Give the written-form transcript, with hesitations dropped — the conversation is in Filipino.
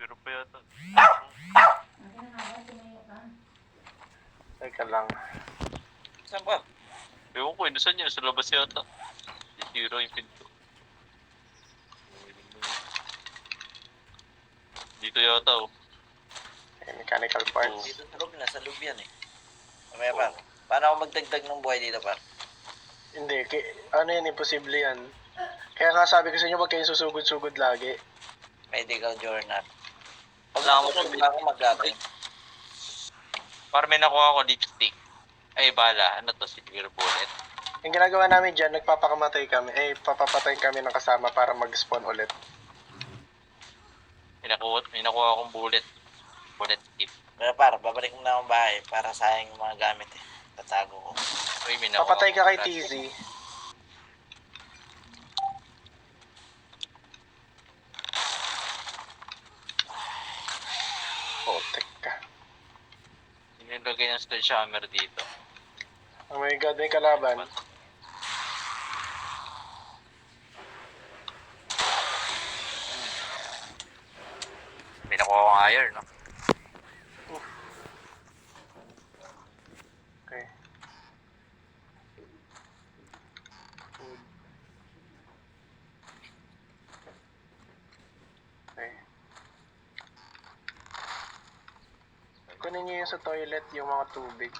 Pero pa yata. Teka lang. Saan ba? Ewan ko, inusan niya. Sa labas yata. Titira yung pinto. Dito yata oh. Mechanical parts. Dito sa loob, nasa loob yan eh. Mamaya par. Paano ako magdagdag ng buhay dito par? Hindi, ano yan, imposible yan. Kaya nga sabi ko sa inyo, huwag kayong susugod-sugod lagi. Medical journal. Pag Wala akong natutulog ako mag-gagawin. Para may nakuha ako lipstick. Ay, bala. Ano to? Silver bullet. Yung ginagawa namin dyan, nagpapakamatay kami. Papapatayin kami ng kasama para mag-spawn ulit. May nakuha akong bullet. Bullet tip. Pero par, babalik mo na akong bahay para sayang yung mga gamit eh. Tatago ko. Uy, may nakuha Papatay ka kay akong TZ. Potek ka. Nilagay ng sledgehammer dito. Oh my god, may kalaban. May nakuha akong iron, no? Okay. Food. Okay. Kunin niyo yung sa toilet yung mga tubig.